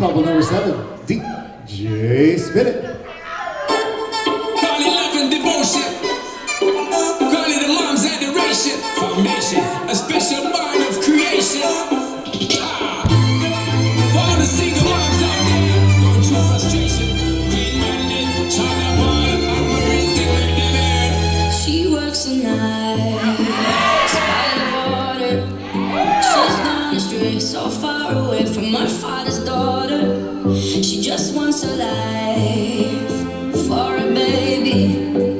Couple number 7, DJ Spin It. Call it love and devotion. Call it a mom's adoration. Formation, a special bond of creation. For all the single moms out there going through frustration, clean minded, child of all, everything like that. She works the night by the water. She's gone astray, so far away from her father's daughter. She just wants a life for a baby.